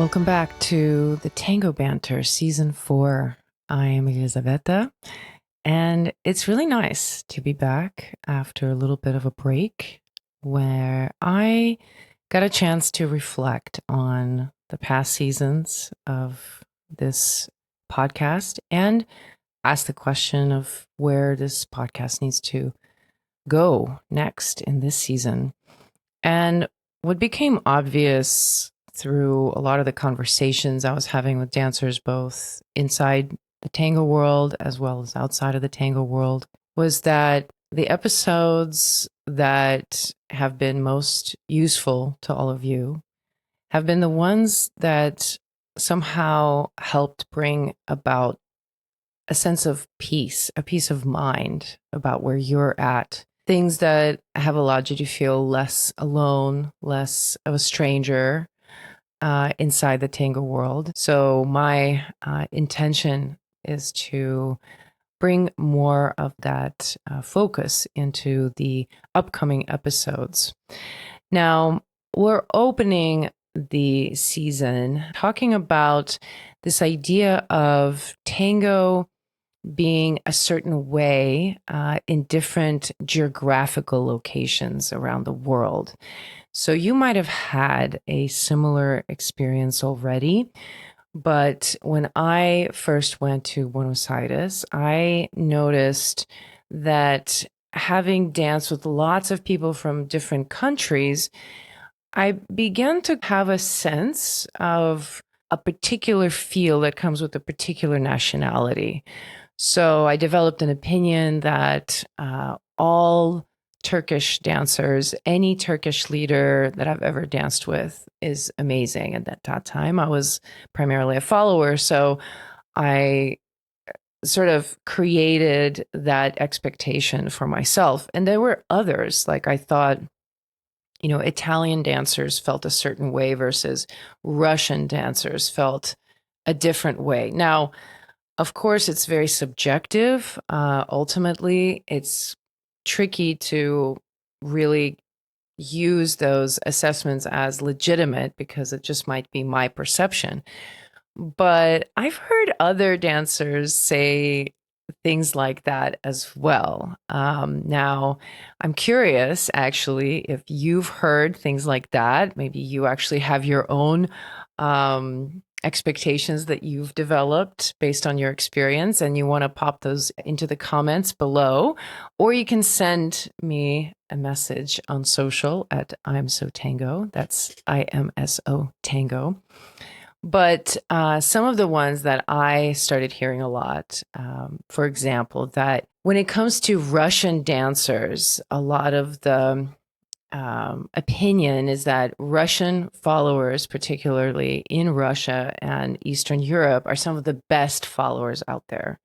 Welcome back to the Tango Banter Season 4. I am Yelizaveta, and it's really nice to be back after a little bit of a break where I got a chance to reflect on the past seasons of this podcast and ask the question of where this podcast needs to go next in this season. And what became obvious through a lot of the conversations I was having with dancers, both inside the tango world as well as outside of the tango world, was that the episodes that have been most useful to all of you have been the ones that somehow helped bring about a sense of peace, a peace of mind about where you're at. Things that have allowed you to feel less alone, less of a stranger inside the tango world. So my intention is to bring more of that focus into the upcoming episodes. Now, we're opening the season talking about this idea of tango being a certain way in different geographical locations around the world. So you might have had a similar experience already. But when I first went to Buenos Aires, I noticed that having danced with lots of people from different countries, I began to have a sense of a particular feel that comes with a particular nationality. So I developed an opinion that all Turkish dancers, any Turkish leader that I've ever danced with is amazing. And at that time, I was primarily a follower. So I sort of created that expectation for myself. And there were others. Like I thought, Italian dancers felt a certain way versus Russian dancers felt a different way. Now, of course, it's very subjective. Ultimately, it's tricky to really use those assessments as legitimate because it just might be my perception. But I've heard other dancers say things like that as well. Now, I'm curious, actually, if you've heard things like that. Maybe you actually have your own expectations that you've developed based on your experience, and you want to pop those into the comments below, or you can send me a message on social at IMSO Tango. That's IMSO Tango. But some of the ones that I started hearing a lot, for example, that when it comes to Russian dancers, a lot of the opinion is that Russian followers, particularly in Russia and Eastern Europe, are some of the best followers out there.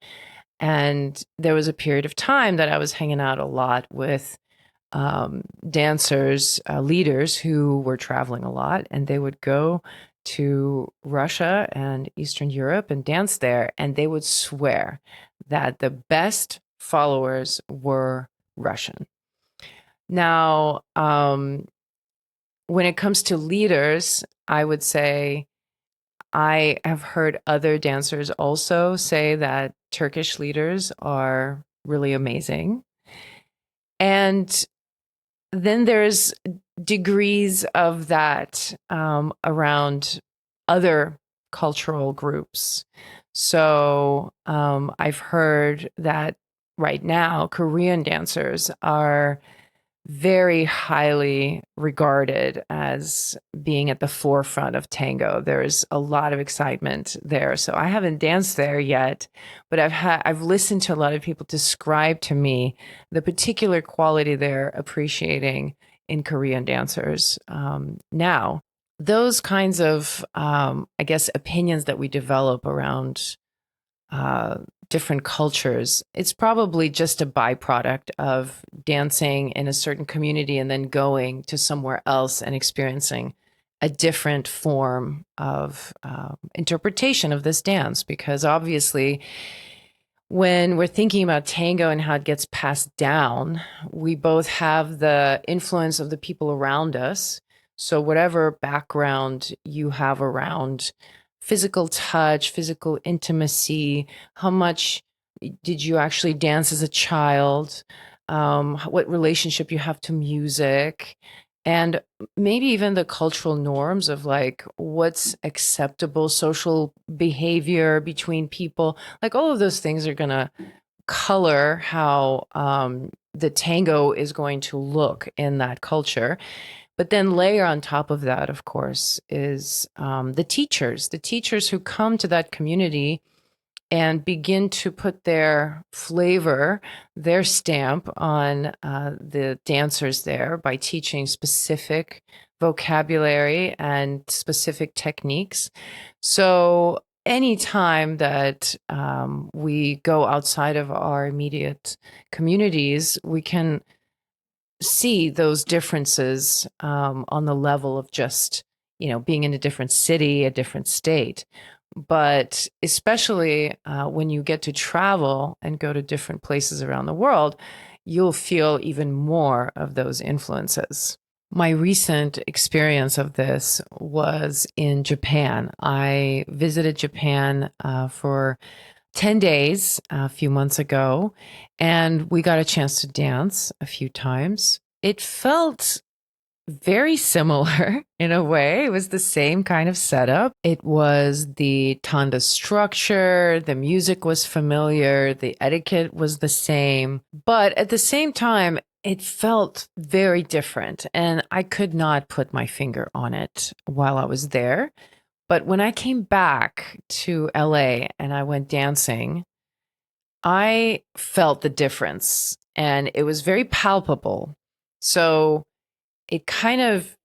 And there was a period of time that I was hanging out a lot with dancers, leaders who were traveling a lot, and they would go to Russia and Eastern Europe and dance there, and they would swear that the best followers were Russian. Now, when it comes to leaders, I would say I have heard other dancers also say that Turkish leaders are really amazing. And then there's degrees of that around other cultural groups. So I've heard that right now Korean dancers are very highly regarded as being at the forefront of tango. There's a lot of excitement there. So I haven't danced there yet, but I've listened to a lot of people describe to me the particular quality they're appreciating in Korean dancers. Now, those kinds of, I guess, opinions that we develop around different cultures, it's probably just a byproduct of dancing in a certain community and then going to somewhere else and experiencing a different form of interpretation of this dance. Because obviously, when we're thinking about tango and how it gets passed down, we both have the influence of the people around us. So, whatever background you have around physical touch, physical intimacy, how much did you actually dance as a child? What relationship you have to music, and maybe even the cultural norms of like what's acceptable social behavior between people. Like all of those things are going to color how the tango is going to look in that culture. But then layer on top of that, of course, is the teachers who come to that community and begin to put their flavor, their stamp on the dancers there by teaching specific vocabulary and specific techniques. So anytime that we go outside of our immediate communities, we can see those differences on the level of just, being in a different city, a different state. But especially when you get to travel and go to different places around the world, you'll feel even more of those influences. My recent experience of this was in Japan. I visited Japan for 10 days a few months ago, and we got a chance to dance a few times. It felt very similar in a way. It was the same kind of setup. It was the tanda structure, the music was familiar, the etiquette was the same, but at the same time, it felt very different. And I could not put my finger on it while I was there. But when I came back to LA and I went dancing, I felt the difference and it was very palpable. So it kind of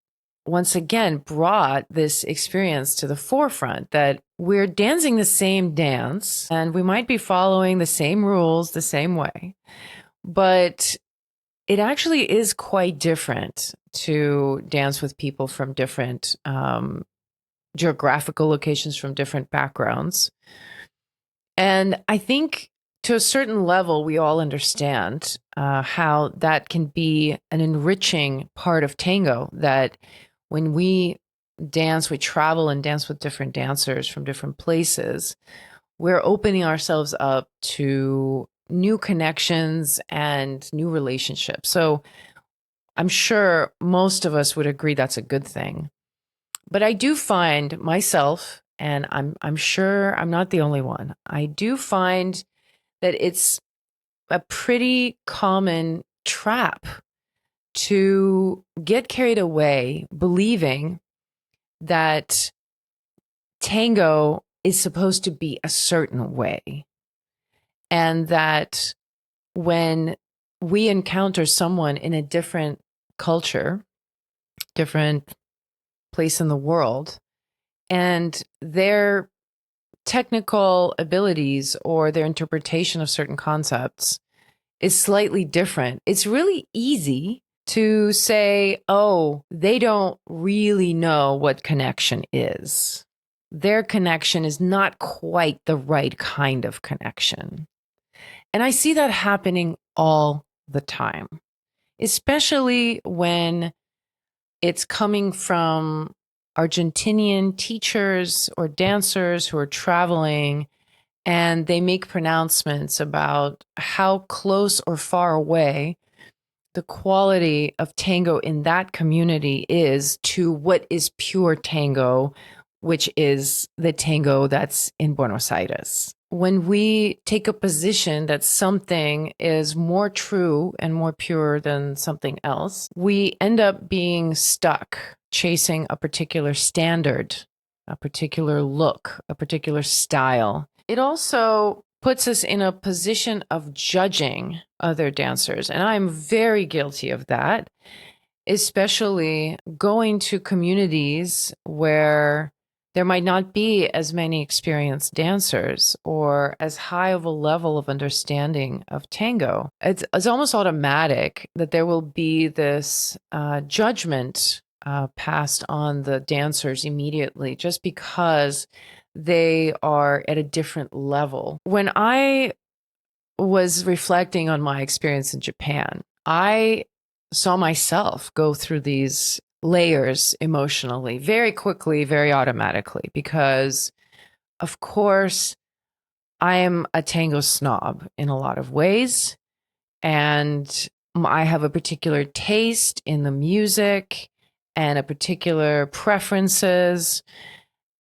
once again brought this experience to the forefront that we're dancing the same dance and we might be following the same rules the same way, but it actually is quite different to dance with people from different geographical locations, from different backgrounds. And I think to a certain level, we all understand how that can be an enriching part of tango. That when we dance, we travel and dance with different dancers from different places, we're opening ourselves up to new connections and new relationships. So I'm sure most of us would agree that's a good thing. But I do find myself, and I'm sure I'm not the only one, I do find that it's a pretty common trap to get carried away believing that tango is supposed to be a certain way. And that when we encounter someone in a different culture, different place in the world, and their technical abilities or their interpretation of certain concepts is slightly different, it's really easy to say, oh, they don't really know what connection is. Their connection is not quite the right kind of connection. And I see that happening all the time, especially when it's coming from Argentinian teachers or dancers who are traveling and they make pronouncements about how close or far away the quality of tango in that community is to what is pure tango, which is the tango that's in Buenos Aires. When we take a position that something is more true and more pure than something else, we end up being stuck chasing a particular standard, a particular look, a particular style. It also puts us in a position of judging other dancers. And I'm very guilty of that, especially going to communities where there might not be as many experienced dancers or as high of a level of understanding of tango. It's almost automatic that there will be this judgment passed on the dancers immediately just because they are at a different level. When I was reflecting on my experience in Japan, I saw myself go through these layers emotionally very quickly, very automatically, because of course I am a tango snob in a lot of ways. And I have a particular taste in the music and a particular preferences.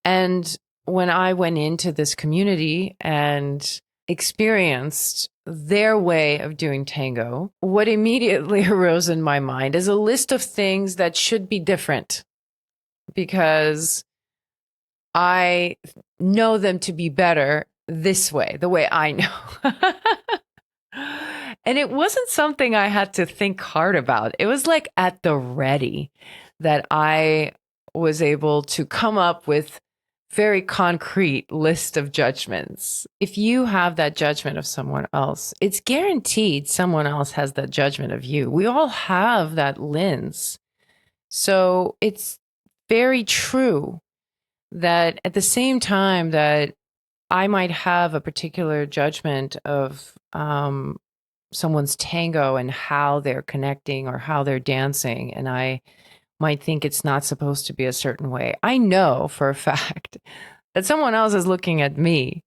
And when I went into this community and experienced their way of doing tango, what immediately arose in my mind is a list of things that should be different because I know them to be better this way, the way I know. And it wasn't something I had to think hard about. It was like at the ready that I was able to come up with very concrete list of judgments. If you have that judgment of someone else, it's guaranteed someone else has that judgment of you. We all have that lens. So it's very true that at the same time that I might have a particular judgment of someone's tango and how they're connecting or how they're dancing, and I might think it's not supposed to be a certain way. I know for a fact that someone else is looking at me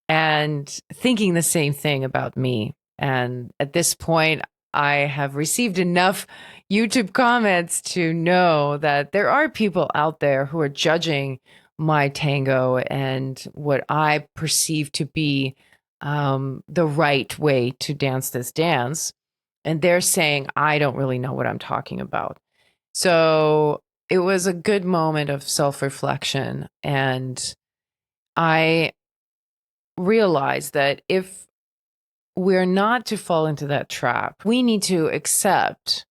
and thinking the same thing about me. And at this point, I have received enough YouTube comments to know that there are people out there who are judging my tango and what I perceive to be the right way to dance this dance. And they're saying, I don't really know what I'm talking about. So it was a good moment of self reflection. And I realized that if we're not to fall into that trap, we need to accept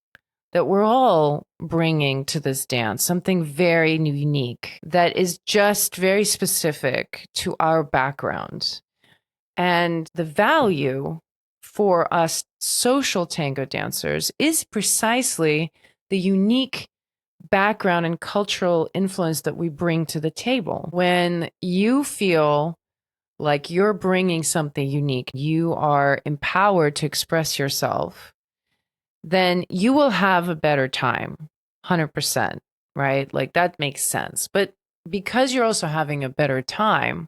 that we're all bringing to this dance something very unique that is just very specific to our background. And the value for us social tango dancers is precisely the unique background and cultural influence that we bring to the table. When you feel like you're bringing something unique, you are empowered to express yourself, then you will have a better time, 100%, right? Like that makes sense. But because you're also having a better time,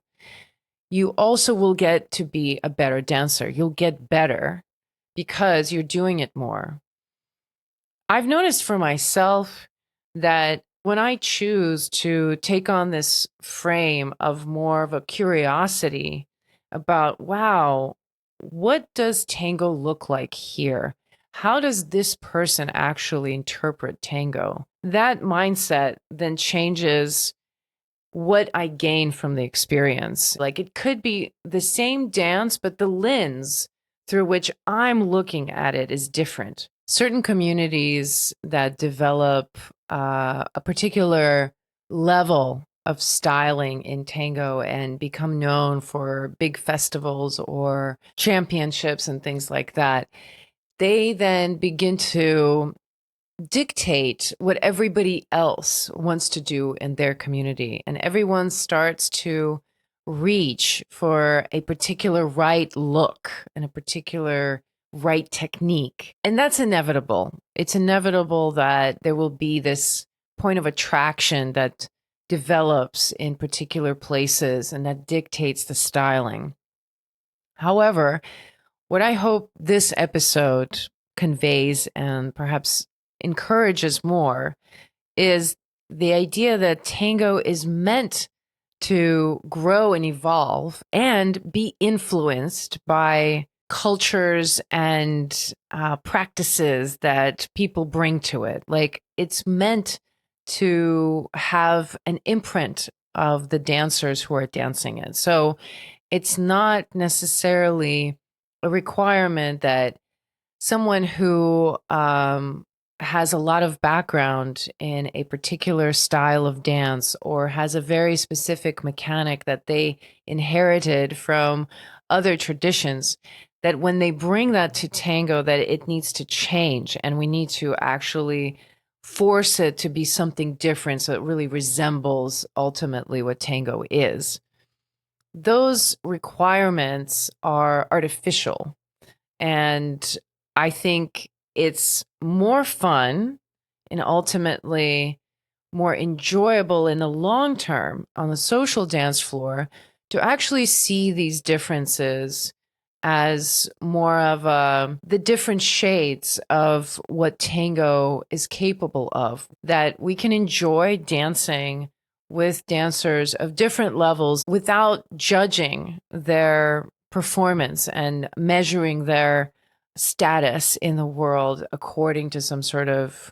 you also will get to be a better dancer. You'll get better because you're doing it more. I've noticed for myself that when I choose to take on this frame of more of a curiosity about, wow, what does tango look like here? How does this person actually interpret tango? That mindset then changes what I gain from the experience. Like it could be the same dance, but the lens through which I'm looking at it is different. Certain communities that develop a particular level of styling in tango and become known for big festivals or championships and things like that, they then begin to dictate what everybody else wants to do in their community. And everyone starts to reach for a particular right look and a particular right technique. And that's inevitable. It's inevitable that there will be this point of attraction that develops in particular places and that dictates the styling. However, what I hope this episode conveys and perhaps encourages more is the idea that tango is meant to grow and evolve and be influenced by cultures and practices that people bring to it. Like it's meant to have an imprint of the dancers who are dancing it. So it's not necessarily a requirement that someone who has a lot of background in a particular style of dance or has a very specific mechanic that they inherited from other traditions, that when they bring that to tango, that it needs to change and we need to actually force it to be something different so it really resembles ultimately what tango is. Those requirements are artificial. And I think it's more fun and ultimately more enjoyable in the long term on the social dance floor to actually see these differences as more of the different shades of what tango is capable of, that we can enjoy dancing with dancers of different levels without judging their performance and measuring their status in the world according to some sort of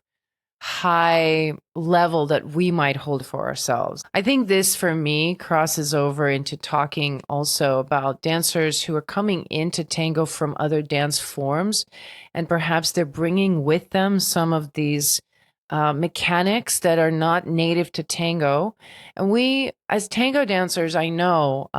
high level that we might hold for ourselves. I think this, for me, crosses over into talking also about dancers who are coming into tango from other dance forms, and perhaps they're bringing with them some of these mechanics that are not native to tango. And we, as tango dancers, I know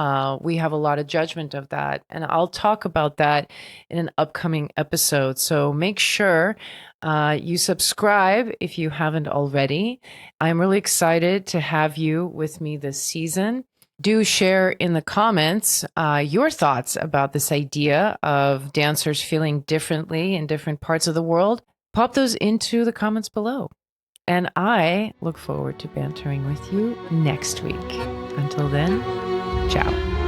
we have a lot of judgment of that. And I'll talk about that in an upcoming episode. So make sure you subscribe if you haven't already. I'm really excited to have you with me this season. Do share in the comments your thoughts about this idea of dancers feeling differently in different parts of the world. Pop those into the comments below. And I look forward to bantering with you next week. Until then, ciao.